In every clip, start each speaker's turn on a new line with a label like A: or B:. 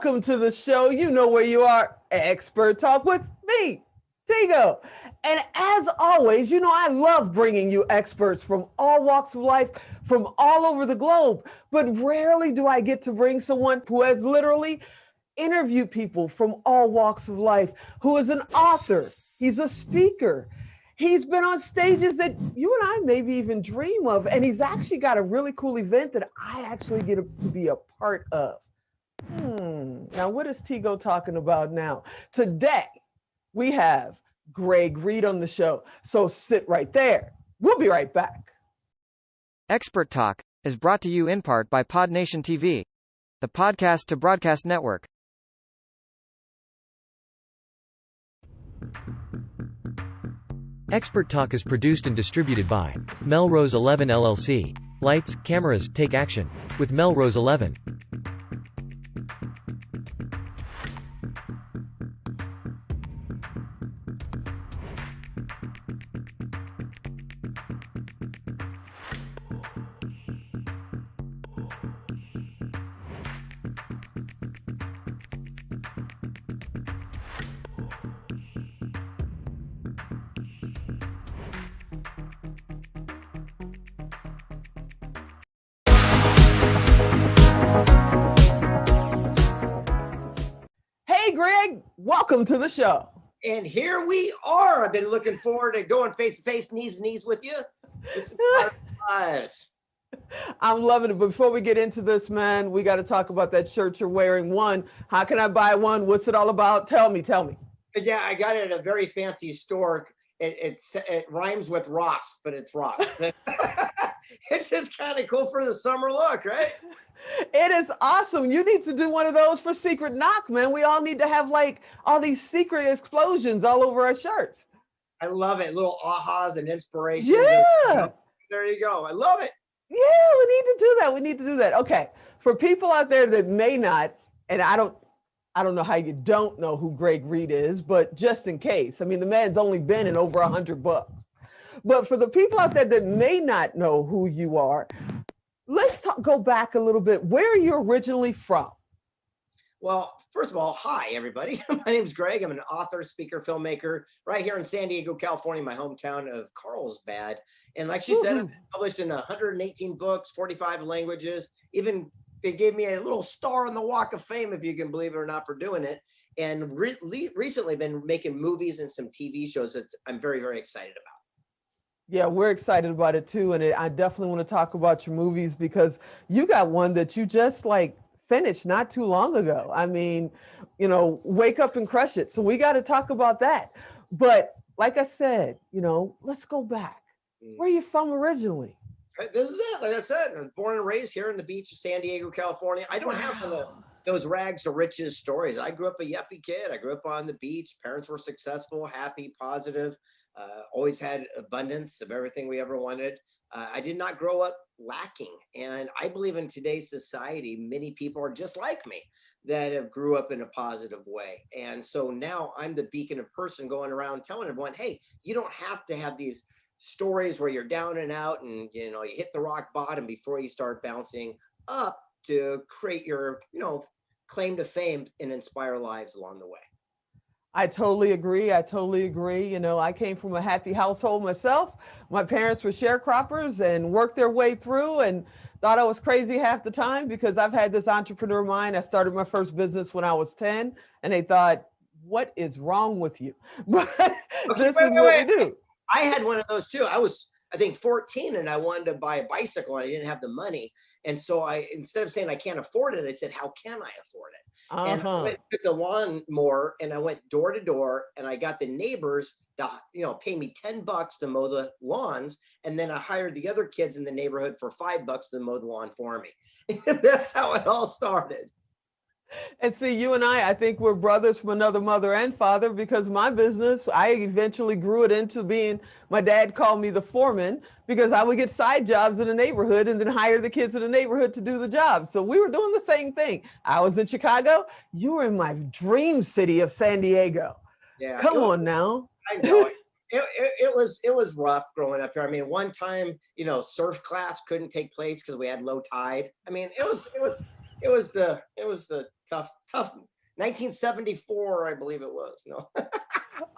A: Welcome to the show. You know where you are. Expert Talk with me, Tigo. And as always, I love bringing you experts from all walks of life, from all over the globe. But rarely do I get to bring someone who has literally interviewed people from all walks of life, who is an author. He's a speaker. He's been on stages that you and I maybe even dream of. And he's actually got a really cool event that I actually get to be a part of. Now, what is Tigo talking about now? Today, we have Reid on the show. So sit right there. We'll be right back.
B: Expert Talk is brought to you in part by PodNation TV, the podcast to broadcast network.
C: Expert Talk is produced and distributed by Melrose 11 LLC. Lights, cameras, take action with Melrose 11.
A: Greg, welcome to the show.
D: And here we are. I've been looking forward to going face to face, knees to knees with you. It's lives.
A: I'm loving it. But before we get into this, man, we got to talk about that shirt you're wearing. One, how can I buy one? What's it all about? Tell me.
D: Yeah, I got it at a very fancy store. It rhymes with Ross, but it's Ross. It's just kind of cool for the summer look, right?
A: It is awesome. You need to do one of those for Secret Knock, man. We all need to have like all these secret explosions all over our shirts.
D: I love it. Little ahas and inspirations.
A: Yeah.
D: There you go. I love it.
A: Yeah, we need to do that. Okay. For people out there that may not, and I don't know how you don't know who Reid is, but just in case, I mean, the man's only been in over 100 books. But for the people out there that may not know who you are, let's go back a little bit. Where are you originally from?
D: Well, first of all, hi, everybody. My name's Greg. I'm an author, speaker, filmmaker right here in San Diego, California, my hometown of Carlsbad. And like she said, I've been published in 118 books, 45 languages. Even they gave me a little star on the Walk of Fame, if you can believe it or not, for doing it. And recently been making movies and some TV shows that I'm very, very excited about.
A: Yeah, we're excited about it too. And I definitely want to talk about your movies because you got one that you just finished not too long ago. I mean, Wake Up and Crush It. So we got to talk about that. But like I said, let's go back. Where are you from originally?
D: This is it. Like I said, I was born and raised here in the beach of San Diego, California. I don't have those rags to riches stories. I grew up a yuppie kid. I grew up on the beach. Parents were successful, happy, positive. Always had abundance of everything we ever wanted. I did not grow up lacking. And I believe in today's society, many people are just like me that have grew up in a positive way. And so now I'm the beacon of person going around telling everyone, hey, you don't have to have these stories where you're down and out and, you hit the rock bottom before you start bouncing up to create your, claim to fame and inspire lives along the way.
A: I totally agree. I came from a happy household myself. My parents were sharecroppers and worked their way through and thought I was crazy half the time because I've had this entrepreneur mind. I started my first business when I was 10 and they thought, what is wrong with you? But this is what we do.
D: I had one of those too. I was, I think, 14 and I wanted to buy a bicycle and I didn't have the money. And so instead of saying I can't afford it, I said, how can I afford it? And I went to the lawnmower and I went door to door and I got the neighbors to, pay me $10 to mow the lawns. And then I hired the other kids in the neighborhood for $5 to mow the lawn for me. And that's how it all started.
A: And see, you and I think we're brothers from another mother and father because my business, I eventually grew it into being, my dad called me the foreman because I would get side jobs in the neighborhood and then hire the kids in the neighborhood to do the job. So we were doing the same thing. I was in Chicago. You were in my dream city of San Diego. Yeah. Come on now.
D: I know. It was rough growing up here. I mean, one time, surf class couldn't take place because we had low tide. I mean, it was it was the tough 1974, I believe it was. No.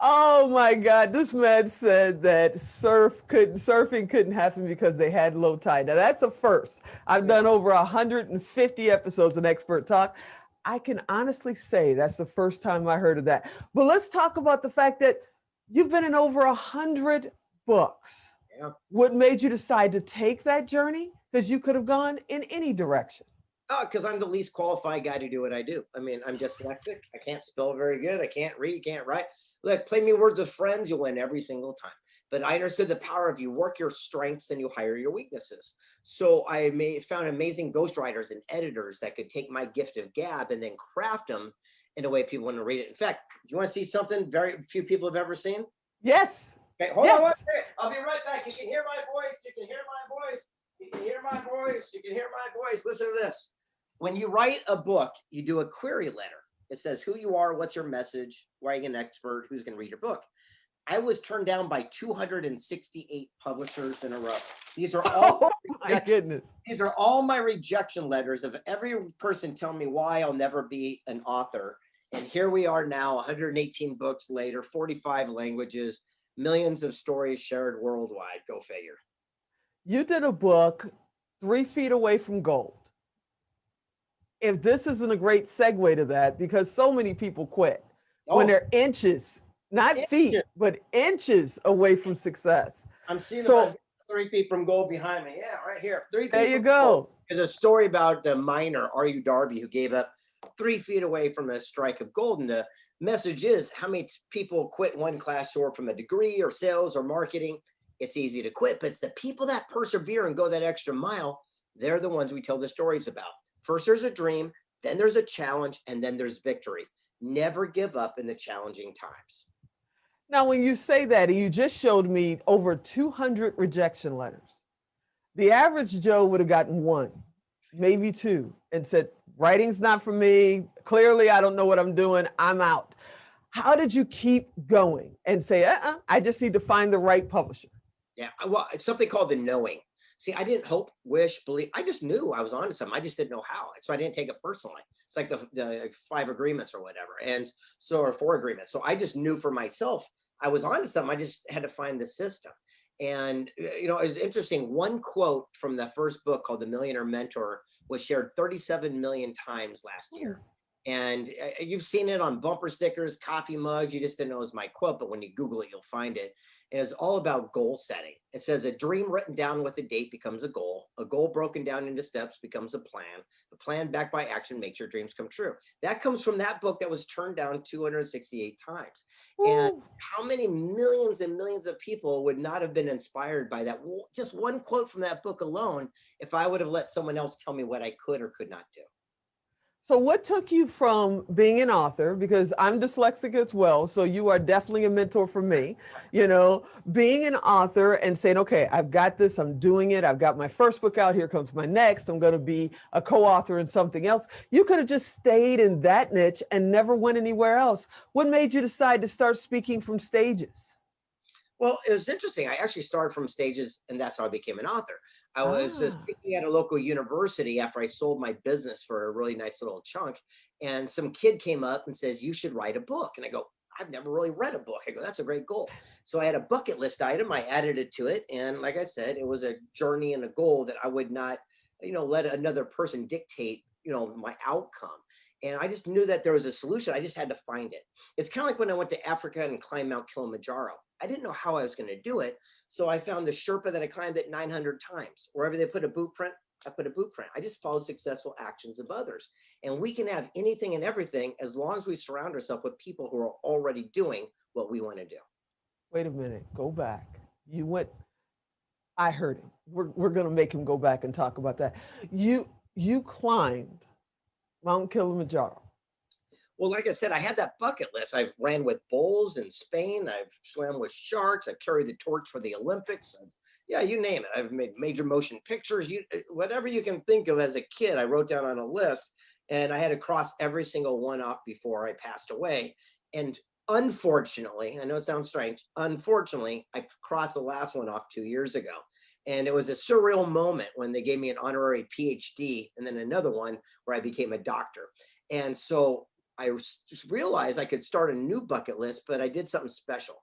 A: Oh my God, this man said that surfing couldn't happen because they had low tide. Now that's a first. I've done over 150 episodes of Expert Talk. I can honestly say that's the first time I heard of that. But let's talk about the fact that you've been in over 100 books.
D: Yeah.
A: What made you decide to take that journey? Because you could have gone in any direction.
D: Oh, because I'm the least qualified guy to do what I do. I mean, I'm dyslexic. I can't spell very good. I can't read, can't write. Look, play me words with friends, you'll win every single time. But I understood the power of you work your strengths and you hire your weaknesses. So found amazing ghostwriters and editors that could take my gift of gab and then craft them in a way people want to read it. In fact, you want to see something very few people have ever seen?
A: Yes.
D: Okay, hold
A: Yes.
D: on one second. I'll be right back. You can hear my voice. You can hear my voice. You can hear my voice. You can hear my voice. Listen to this. When you write a book, you do a query letter. It says who you are, what's your message, why are you an expert, who's going to read your book. I was turned down by 268 publishers in a row. These are all
A: Oh my goodness.
D: These are all my rejection letters of every person telling me why I'll never be an author. And here we are now, 118 books later, 45 languages, millions of stories shared worldwide. Go figure.
A: You did a book 3 feet away from gold. If this isn't a great segue to that, because so many people quit when they're inches, not feet, but inches away from success.
D: I'm seeing
A: So-
D: about 3 feet from gold behind me. Yeah, right here. 3 feet.
A: There you
D: from
A: go.
D: gold. There's a story about the miner, R.U. Darby, who gave up 3 feet away from a strike of gold. And the message is how many people quit one class short from a degree or sales or marketing. It's easy to quit, but it's the people that persevere and go that extra mile. They're the ones we tell the stories about. First, there's a dream, then there's a challenge, and then there's victory. Never give up in the challenging times.
A: Now, when you say that, and you just showed me over 200 rejection letters, the average Joe would have gotten 1, maybe 2, and said, writing's not for me. Clearly, I don't know what I'm doing. I'm out. How did you keep going and say, I just need to find the right publisher?
D: Yeah, well, it's something called the knowing. See, I didn't hope, wish, believe. I just knew I was onto something. I just didn't know how. So I didn't take it personally. It's like the 5 agreements or whatever. And so, or 4 agreements. So I just knew for myself, I was onto something. I just had to find the system. And, it was interesting. One quote from the first book called The Millionaire Mentor was shared 37 million times last year. And you've seen it on bumper stickers, coffee mugs. You just didn't know it was my quote, but when you Google it, you'll find it. And it's all about goal setting. It says a dream written down with a date becomes a goal broken down into steps becomes a plan backed by action makes your dreams come true. That comes from that book that was turned down 268 times.
A: Ooh.
D: And how many millions and millions of people would not have been inspired by that? Just one quote from that book alone, if I would have let someone else tell me what I could or could not do.
A: So what took you from being an author, because I'm dyslexic as well, so you are definitely a mentor for me, being an author and saying, okay, I've got this, I'm doing it, I've got my first book out, here comes my next, I'm going to be a co-author in something else. You could have just stayed in that niche and never went anywhere else. What made you decide to start speaking from stages?
D: Well, it was interesting. I actually started from stages, and that's how I became an author. I was speaking at a local university after I sold my business for a really nice little chunk. And some kid came up and says, you should write a book. And I go, I've never really read a book. I go, that's a great goal. So I had a bucket list item. I added it to it. And like I said, it was a journey and a goal that I would not, let another person dictate, my outcome. And I just knew that there was a solution. I just had to find it. It's kind of like when I went to Africa and climbed Mount Kilimanjaro. I didn't know how I was going to do it. So I found the Sherpa that I climbed it 900 times. Wherever they put a boot print, I put a boot print. I just followed successful actions of others. And we can have anything and everything as long as we surround ourselves with people who are already doing what we want to do.
A: Wait a minute, go back. I heard him. We're going to make him go back and talk about that. You climbed Mount Kilimanjaro.
D: Well, like I said, I had that bucket list. I ran with bulls in Spain. I've swam with sharks. I carried the torch for the Olympics. Yeah, you name it. I've made major motion pictures. Whatever you can think of as a kid, I wrote down on a list, and I had to cross every single one off before I passed away. And unfortunately, I know it sounds strange, unfortunately, I crossed the last one off 2 years ago. And it was a surreal moment when they gave me an honorary PhD and then another one where I became a doctor. And so I just realized I could start a new bucket list, but I did something special.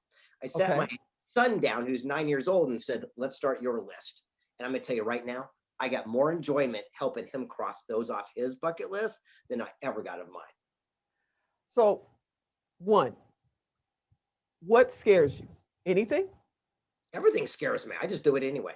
D: I sat my
A: Okay.
D: son down, who's 9 years old, and said, let's start your list. And I'm going to tell you right now, I got more enjoyment helping him cross those off his bucket list than I ever got of mine.
A: So, one, what scares you? Anything?
D: Everything scares me. I just do it anyway.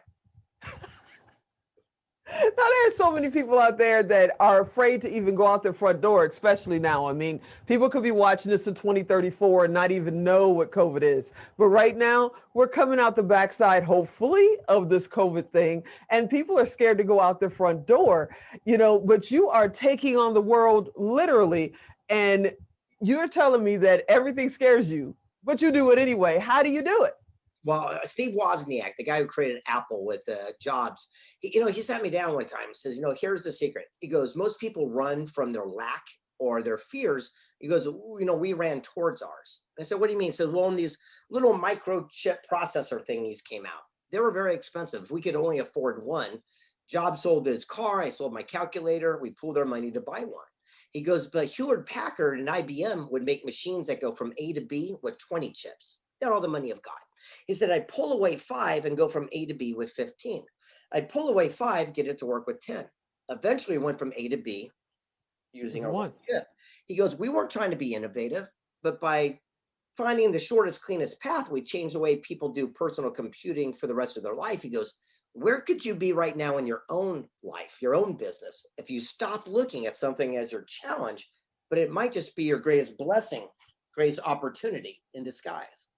A: Now, there's so many people out there that are afraid to even go out their front door, especially now. I mean, people could be watching this in 2034 and not even know what COVID is. But right now, we're coming out the backside, hopefully, of this COVID thing. And people are scared to go out their front door, but you are taking on the world literally. And you're telling me that everything scares you, but you do it anyway. How do you do it?
D: Well, Steve Wozniak, the guy who created Apple with Jobs, he sat me down one time and says, here's the secret. He goes, most people run from their lack or their fears. He goes, we ran towards ours. I said, what do you mean? He said, well, when these little microchip processor thingies came out, they were very expensive. We could only afford one. Jobs sold his car. I sold my calculator. We pooled our money to buy one. He goes, but Hewlett Packard and IBM would make machines that go from A to B with 20 chips. They're all the money of God. He said, I'd pull away 5 and go from A to B with 15. I'd pull away 5, get it to work with 10. Eventually went from A to B using our one chip. He goes, we weren't trying to be innovative, but by finding the shortest, cleanest path, we changed the way people do personal computing for the rest of their life. He goes, where could you be right now in your own life, your own business, if you stop looking at something as your challenge, but it might just be your greatest blessing, greatest opportunity in disguise.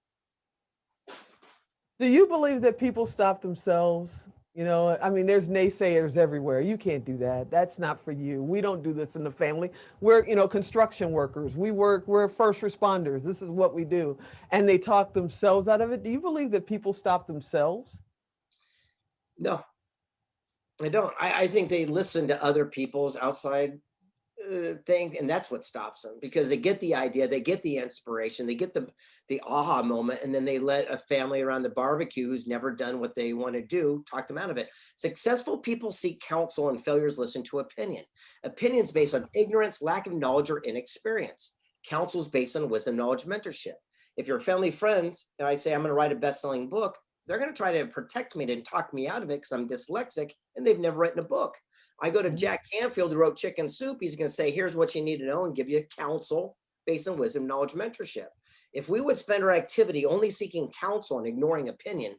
A: Do you believe that people stop themselves? I mean, there's naysayers everywhere. You can't do that. That's not for you. We don't do this in the family. We're, construction workers. We're first responders. This is what we do. And they talk themselves out of it. Do you believe that people stop themselves?
D: No, I don't. I think they listen to other people's outside thing, and that's what stops them, because they get the idea, they get the inspiration, they get the aha moment, and then they let a family around the barbecue who's never done what they want to do talk them out of it. Successful people seek counsel, and failures listen to opinions based on ignorance, lack of knowledge, or inexperience. Counsel's based on wisdom, knowledge, mentorship. If you're family friends and I say I'm going to write a best-selling book, they're going to try to protect me and talk me out of it because I'm dyslexic and they've never written a book. I go to Jack Canfield, who wrote Chicken Soup. He's going to say, here's what you need to know, and give you counsel based on wisdom, knowledge, mentorship. If we would spend our activity only seeking counsel and ignoring opinion,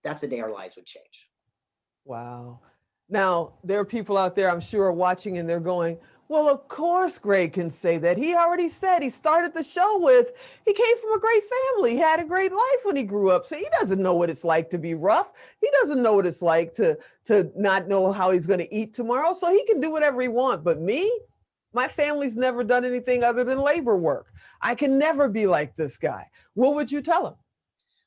D: that's the day our lives would change.
A: Wow. Now, there are people out there, I'm sure, watching, and they're going, well, of course Greg can say that. He already said, he started the show with, he came from a great family. He had a great life when he grew up. So he doesn't know what it's like to be rough. He doesn't know what it's like to not know how he's going to eat tomorrow. So he can do whatever he wants. But me, my family's never done anything other than labor work. I can never be like this guy. What would you tell him?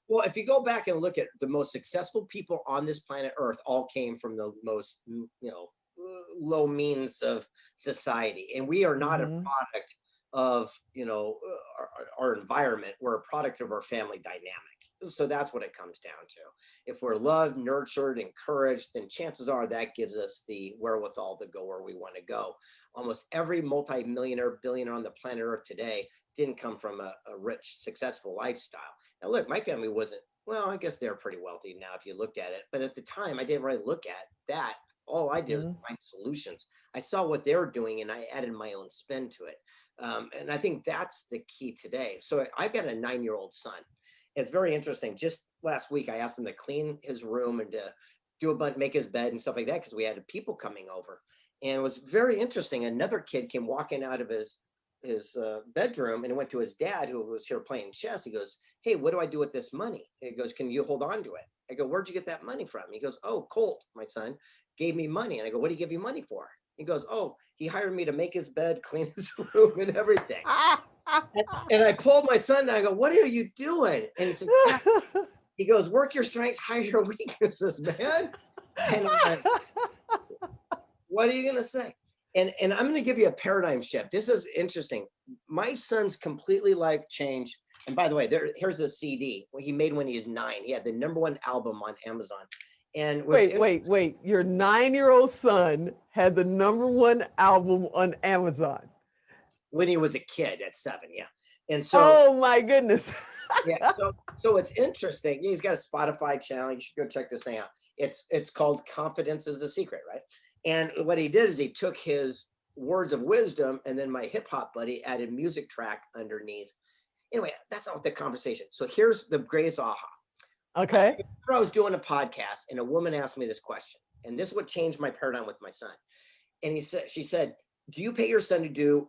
D: Well, if you go back and look at the most successful people on this planet Earth, all came from the most, low means of society. And we are not a product of, our environment. We're a product of our family dynamic. So that's what it comes down to. If we're loved, nurtured, encouraged, then chances are that gives us the wherewithal to go where we want to go. Almost every multi-millionaire, billionaire on the planet Earth today didn't come from a rich, successful lifestyle. Now, look, my family wasn't, well, I guess they're pretty wealthy now if you looked at it. But at the time, I didn't really look at that. All I did was find solutions. I saw what they were doing and I added my own spin to it. And I think that's the key today. So I've got a 9-year-old son. It's very interesting. Just last week, I asked him to clean his room and to do a bunch, make his bed and stuff like that, because we had people coming over. And it was very interesting. Another kid came walking out of his bedroom and went to his dad, who was here playing chess. He goes, hey, what do I do with this money? And he goes, can you hold on to it? I go, where'd you get that money from? He goes, oh, Colt, my son, gave me money. And I go, what did he give you money for? He goes, oh, he hired me to make his bed, clean his room and everything. And I pulled my son and I go, what are you doing? And he said, he goes, work your strengths, hide your weaknesses, man. And I'm like, what are you going to say? And I'm going to give you a paradigm shift. This is interesting. My son's completely life changed. And by the way, here's a CD he made when he was 9. He had the #1 album on Amazon. And
A: wait. Your 9-year-old son had the #1 album on Amazon
D: when he was a kid at 7. Yeah. And so,
A: oh my goodness.
D: yeah. So it's interesting. He's got a Spotify channel. You should go check this thing out. It's called Confidence is a Secret, right? And what he did is he took his words of wisdom, and then my hip hop buddy added music track underneath. Anyway, that's not the conversation. So here's the greatest aha.
A: Okay.
D: I was doing a podcast, and a woman asked me this question, and this is what changed my paradigm with my son. And she said, "Do you pay your son to do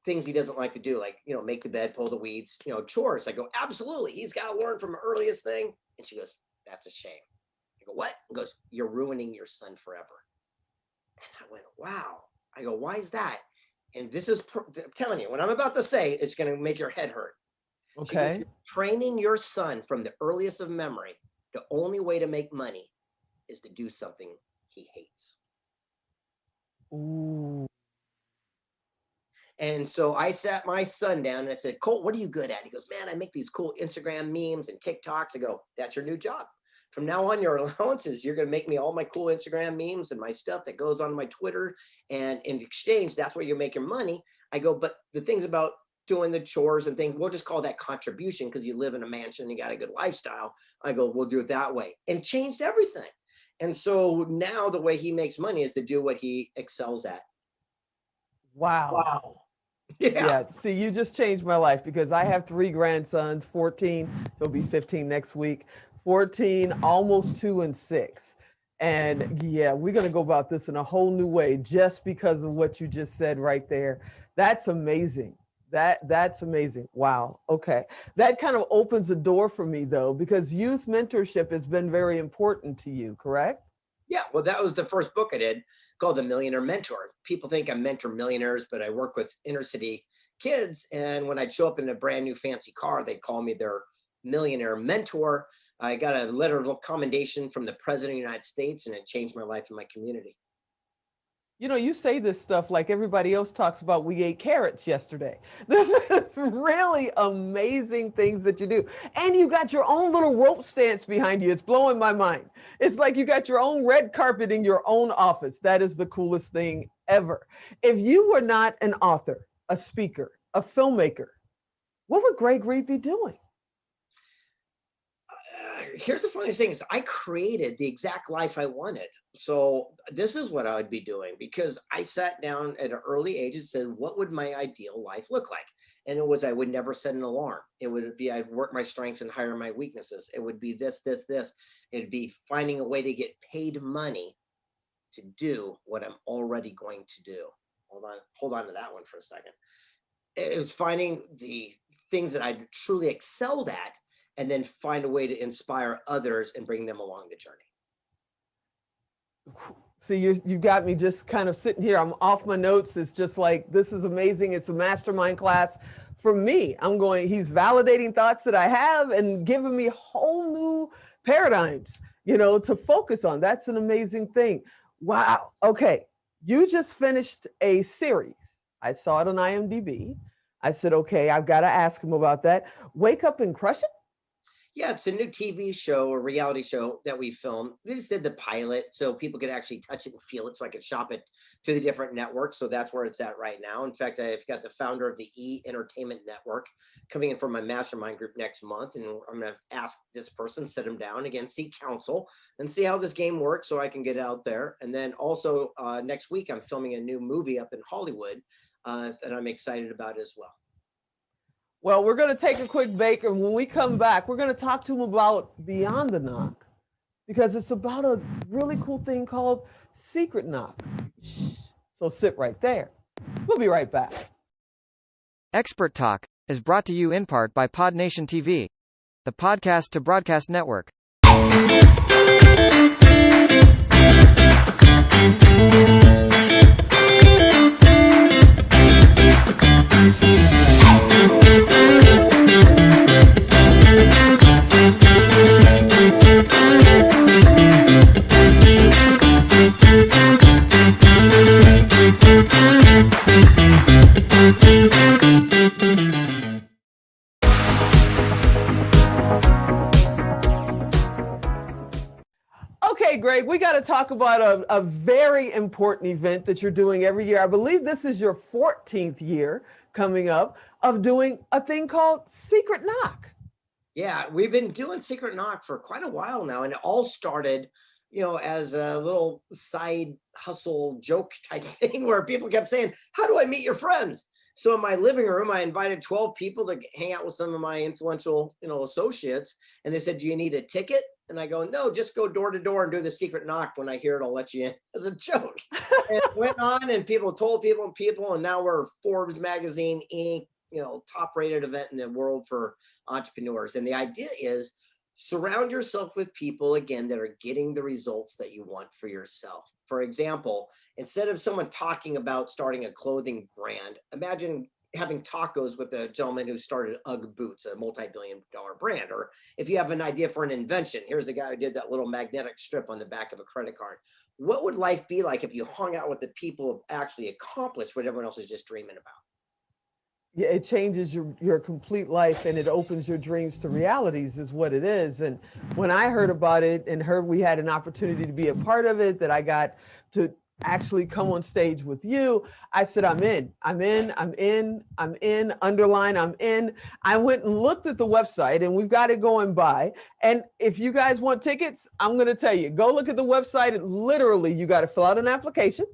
D: things he doesn't like to do, like, make the bed, pull the weeds, chores?" I go, "Absolutely. He's got to learn from the earliest thing." And she goes, "That's a shame." I go, "What?" He goes, "You're ruining your son forever." And I went, wow. I go, "Why is that?" And this is, I'm telling you, what I'm about to say, it's going to make your head hurt.
A: Okay.
D: Training your son from the earliest of memory, the only way to make money is to do something he hates.
A: Ooh.
D: And so I sat my son down and I said, "Colt, what are you good at?" He goes, "Man, I make these cool Instagram memes and TikToks." I go, "That's your new job. From now on, your allowances, you're going to make me all my cool Instagram memes and my stuff that goes on my Twitter. And in exchange, that's where you make your money." I go, "But the things about doing the chores and things, we'll just call that contribution because you live in a mansion, you got a good lifestyle." I go, "We'll do it that way." And changed everything. And so now the way he makes money is to do what he excels at.
A: Wow.
D: Yeah.
A: See, you just changed my life because I have 3 grandsons, 14, he'll be 15 next week, 14, almost 2 and 6. And yeah, we're going to go about this in a whole new way just because of what you just said right there. That's amazing. That's amazing. Wow. Okay. That kind of opens the door for me though, because youth mentorship has been very important to you, correct?
D: Yeah. Well, that was the first book I did called The Millionaire Mentor. People think I mentor millionaires, but I work with inner city kids. And when I'd show up in a brand new fancy car, they'd call me their millionaire mentor. I got a letter of commendation from the President of the United States, and it changed my life and my community.
A: You say this stuff like everybody else talks about. We ate carrots yesterday. This is really amazing things that you do. And you got your own little rope stance behind you. It's blowing my mind. It's like you got your own red carpet in your own office. That is the coolest thing ever. If you were not an author, a speaker, a filmmaker, what would Greg Reid be doing?
D: Here's the funniest thing is I created the exact life I wanted. So this is what I would be doing, because I sat down at an early age and said, what would my ideal life look like? And it was, I would never set an alarm. It would be, I'd work my strengths and hire my weaknesses. It would be this. It'd be finding a way to get paid money to do what I'm already going to do. Hold on to that one for a second. It was finding the things that I truly excelled at, and then find a way to inspire others and bring them along the journey.
A: See, you got me just kind of sitting here. I'm off my notes. It's just like, this is amazing. It's a mastermind class for me. I'm going, he's validating thoughts that I have and giving me whole new paradigms, to focus on. That's an amazing thing. Wow. Okay. You just finished a series. I saw it on IMDb. I said, okay, I've got to ask him about that. Wake Up and Crush It?
D: Yeah, it's a new TV show, a reality show that we filmed. We just did the pilot so people could actually touch it and feel it, so I could shop it to the different networks. So that's where it's at right now. In fact, I've got the founder of the E! Entertainment Network coming in for my mastermind group next month. And I'm going to ask this person, sit them down again, seek counsel, and see how this game works so I can get out there. And then also next week, I'm filming a new movie up in Hollywood that I'm excited about as well.
A: Well, we're going to take a quick break, and when we come back, we're going to talk to him about Beyond the Knock, because it's about a really cool thing called Secret Knock. So sit right there. We'll be right back.
B: Expert Talk is brought to you in part by PodNation TV, the podcast to broadcast network.
A: Okay, Greg, we got to talk about a very important event that you're doing every year. I believe this is your 14th year coming up of doing a thing called Secret Knock.
D: Yeah, we've been doing Secret Knock for quite a while now, and it all started, as a little side hustle joke type thing where people kept saying, "How do I meet your friends?" So in my living room, I invited 12 people to hang out with some of my influential, associates, and they said, "Do you need a ticket?" And I go, "No, just go door to door and do the secret knock. When I hear it, I'll let you in," as a joke. And it went on, and people told people, and now we're Forbes magazine, Inc., top rated event in the world for entrepreneurs. And the idea is surround yourself with people, again, that are getting the results that you want for yourself. For example, instead of someone talking about starting a clothing brand, imagine having tacos with a gentleman who started UGG boots, a multi-billion-dollar brand. Or if you have an idea for an invention, here's a guy who did that little magnetic strip on the back of a credit card. What would life be like if you hung out with the people who have actually accomplished what everyone else is just dreaming about?
A: Yeah, it changes your complete life, and it opens your dreams to realities is what it is. And when I heard about it and heard we had an opportunity to be a part of it, that I got to actually come on stage with you, I said, I'm in, underline, I'm in. I went and looked at the website, and we've got it going by. And if you guys want tickets, I'm going to tell you, go look at the website. And literally, you got to fill out an application,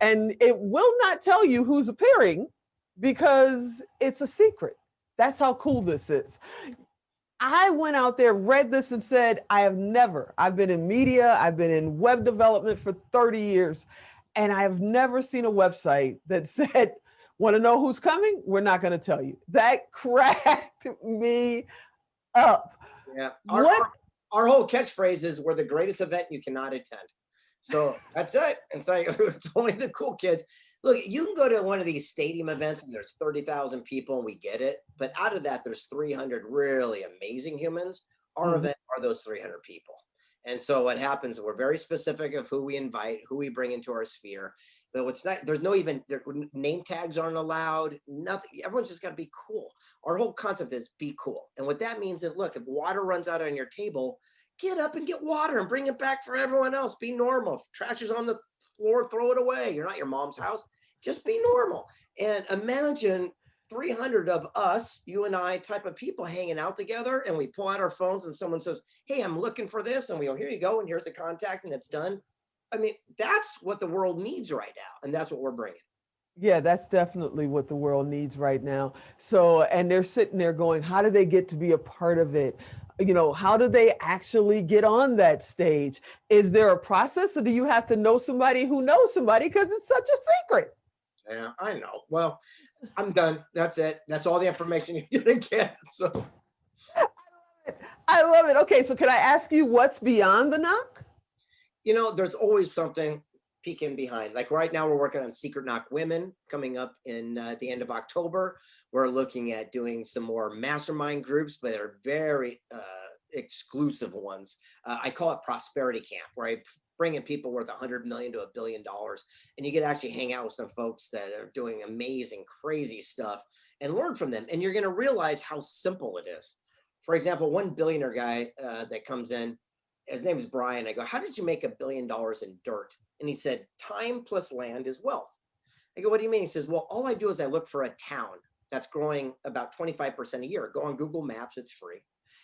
A: and it will not tell you who's appearing, because it's a secret. That's how cool this is. I went out there, read this, and said, I've been in media, I've been in web development for 30 years, and I've never seen a website that said, want to know who's coming? We're not going to tell you. That cracked me up.
D: Yeah. Our whole catchphrase is, we're the greatest event you cannot attend. So that's it. And so it's only the cool kids. Look, you can go to one of these stadium events and there's 30,000 people, and we get it. But out of that, there's 300 really amazing humans. Our event are those 300 people. And so what happens, we're very specific of who we invite, who we bring into our sphere. But what's not, name tags aren't allowed, nothing. Everyone's just got to be cool. Our whole concept is be cool. And what that means is, look, if water runs out on your table, get up and get water and bring it back for everyone else. Be normal. If trash is on the floor, throw it away. You're not your mom's house. Just be normal. And imagine 300 of us, you and I, type of people hanging out together, and we pull out our phones and someone says, "Hey, I'm looking for this." And we go, "Here you go. And here's the contact," and it's done. I mean, that's what the world needs right now. And that's what we're bringing.
A: Yeah, that's definitely what the world needs right now. So, and they're sitting there going, how do they get to be a part of it? How do they actually get on that stage? Is there a process, or do you have to know somebody who knows somebody, because it's such a secret?
D: Yeah, I know. Well, I'm done. That's it. That's all the information you're going to get. So
A: I love it. Okay, so can I ask you what's beyond the knock?
D: There's always something peeking behind. Like right now, we're working on Secret Knock Women coming up in at the end of October. We're looking at doing some more mastermind groups, but they're very exclusive ones. I call it Prosperity Camp, where I bring in people worth $100 million to $1 billion. And you get to actually hang out with some folks that are doing amazing, crazy stuff and learn from them. And you're going to realize how simple it is. For example, one billionaire guy that comes in, his name is Brian. I go, "How did you make $1 billion in dirt?" And he said, "Time plus land is wealth." I go, "What do you mean?" He says, "Well, all I do is I look for a town that's growing about 25% a year. Go on Google Maps, it's free."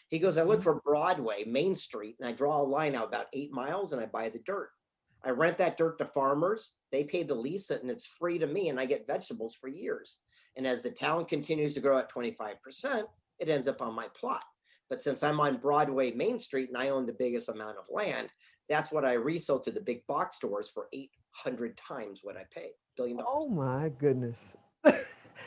D: He goes, "I look for Broadway, Main Street, and I draw a line out about 8 miles and I buy the dirt. I rent that dirt to farmers. They pay the lease and it's free to me, and I get vegetables for years. And as the town continues to grow at 25%, it ends up on my plot. But since I'm on Broadway, Main Street, and I own the biggest amount of land, that's what I resell to the big box stores for 800 times what I paid. $1 billion."
A: Oh my goodness.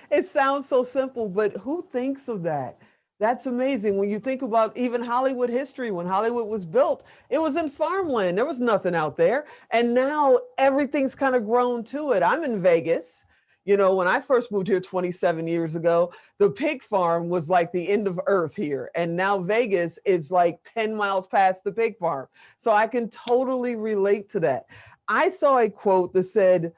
A: It sounds so simple, but who thinks of that? That's amazing. When you think about even Hollywood history, when Hollywood was built, it was in farmland. There was nothing out there. And now everything's kind of grown to it. I'm in Vegas. When I first moved here 27 years ago, the pig farm was like the end of earth here. And now Vegas is like 10 miles past the pig farm. So I can totally relate to that. I saw a quote that said,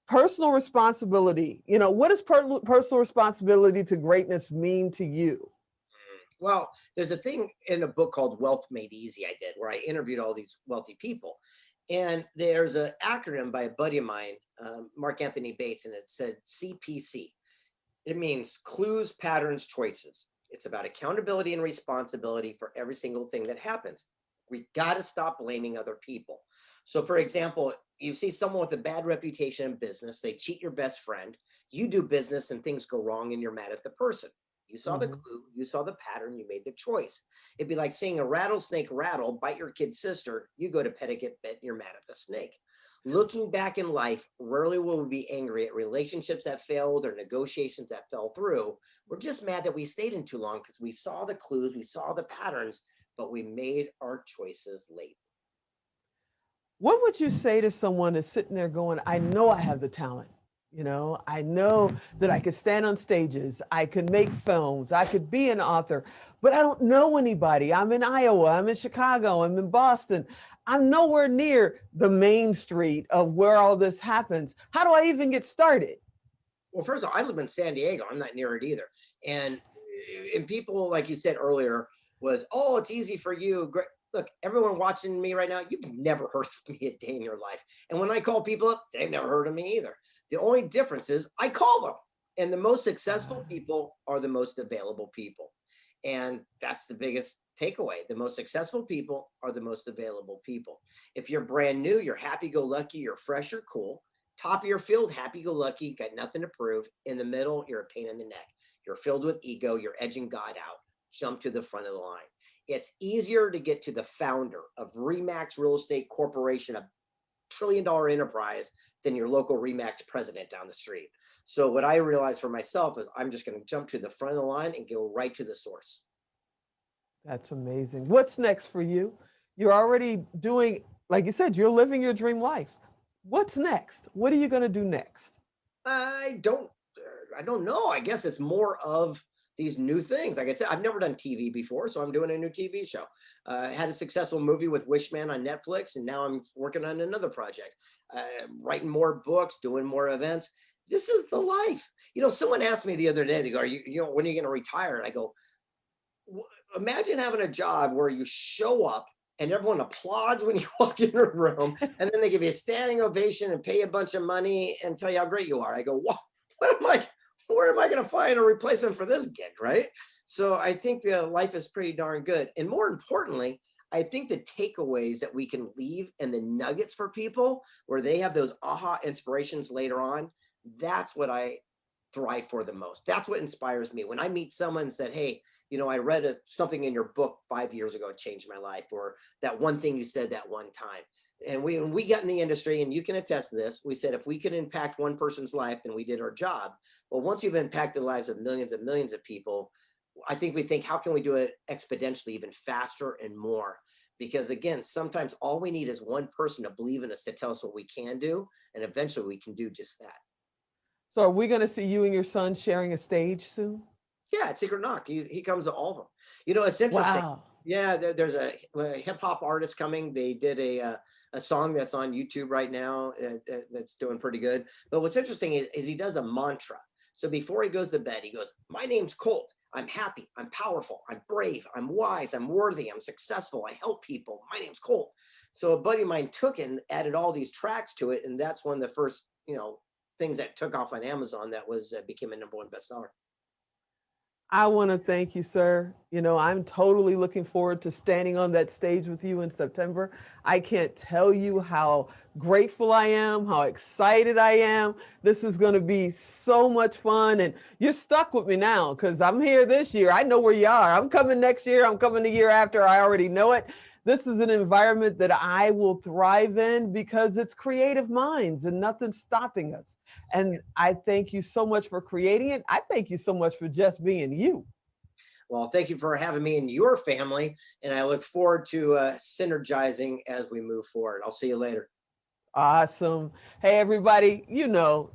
A: personal responsibility. What does personal responsibility to greatness mean to you?
D: Well, there's a thing in a book called Wealth Made Easy I did, where I interviewed all these wealthy people. And there's an acronym by a buddy of mine, Mark Anthony Bates, and it said CPC. It means clues, patterns, choices. It's about accountability and responsibility for every single thing that happens. We got to stop blaming other people. So, for example, you see someone with a bad reputation in business, they cheat your best friend, you do business and things go wrong and you're mad at the person. You saw the clue, you saw the pattern, you made the choice. It'd be like seeing a rattlesnake rattle, bite your kid's sister, you go to pet it, get bit, and you're mad at the snake. Looking back in life, rarely will we be angry at relationships that failed or negotiations that fell through. We're just mad that we stayed in too long because we saw the clues, we saw the patterns, but we made our choices late.
A: What would you say to someone that's sitting there going, I know I have the talent. You know, I know that I could stand on stages, I could make films, I could be an author, but I don't know anybody. I'm in Iowa, I'm in Chicago, I'm in Boston. I'm nowhere near the main street of where all this happens. How do I even get started?
D: Well, first of all, I live in San Diego. I'm not near it either. And people, like you said earlier, was, oh, it's easy for you. Great. Look, everyone watching me right now, you've never heard of me a day in your life. And when I call people up, they've never heard of me either. The only difference is I call them. And the most successful people are the most available people. And that's the biggest takeaway. The most successful people are the most available people. If you're brand new, you're happy-go-lucky, you're fresh or cool. Top of your field, happy-go-lucky, got nothing to prove. In the middle, you're a pain in the neck. You're filled with ego, you're edging God out. Jump to the front of the line. It's easier to get to the founder of Remax Real Estate Corporation, a trillion-dollar enterprise, than your local Remax president down the street. So what I realized for myself is I'm just going to jump to the front of the line and go right to the source.
A: That's amazing. What's next for you? You're already doing, like you said, you're living your dream life. What's next? What are you going to do next?
D: I don't know. I guess it's more of these new things. Like I said, I've never done TV before, so I'm doing a new TV show. I had a successful movie with Wishman on Netflix, and now I'm working on another project, writing more books, doing more events. This is the life. You know, someone asked me the other day, they go, when are you going to retire? And I go, imagine having a job where you show up and everyone applauds when you walk in a room, and then they give you a standing ovation and pay you a bunch of money and tell you how great you are. I go, where am I going to find a replacement for this gig, right? So I think the life is pretty darn good. And more importantly, I think the takeaways that we can leave and the nuggets for people where they have those aha inspirations later on, that's what I thrive for the most. That's what inspires me. When I meet someone and said, hey, you know, I read something in your book 5 years ago, it changed my life, or that one thing you said that one time. And when we got in the industry, and you can attest to this, we said, if we could impact one person's life, then we did our job. Well, once you've impacted the lives of millions and millions of people, I think we think, how can we do it exponentially, even faster and more? Because again, sometimes all we need is one person to believe in us, to tell us what we can do. And eventually we can do just that.
A: So are we going to see you and your son sharing a stage soon?
D: Yeah, at Secret Knock. He comes to all of them. You know, it's interesting.
A: Wow.
D: Yeah, there's a hip hop artist coming. They did a song that's on YouTube right now that's doing pretty good. But what's interesting is he does a mantra. So before he goes to bed, he goes, my name's Colt. I'm happy. I'm powerful. I'm brave. I'm wise. I'm worthy. I'm successful. I help people. My name's Colt. So a buddy of mine took it and added all these tracks to it. And that's one of the first, things that took off on Amazon that was became a #1 bestseller.
A: I want to thank you, sir. I'm totally looking forward to standing on that stage with you in September. I can't tell you how grateful I am, how excited I am. This is going to be so much fun. And you're stuck with me now because I'm here this year. I know where you are. I'm coming next year. I'm coming the year after. I already know it. This is an environment that I will thrive in because it's creative minds and nothing's stopping us. And I thank you so much for creating it. I thank you so much for just being you.
D: Well, thank you for having me in your family. And I look forward to synergizing as we move forward. I'll see you later.
A: Awesome. Hey, everybody,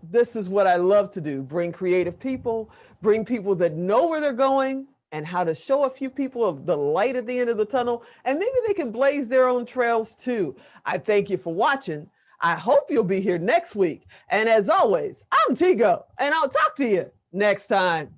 A: this is what I love to do. Bring creative people, bring people that know where they're going and how to show a few people of the light at the end of the tunnel. And maybe they can blaze their own trails too. I thank you for watching. I hope you'll be here next week. And as always, I'm Tigo, and I'll talk to you next time.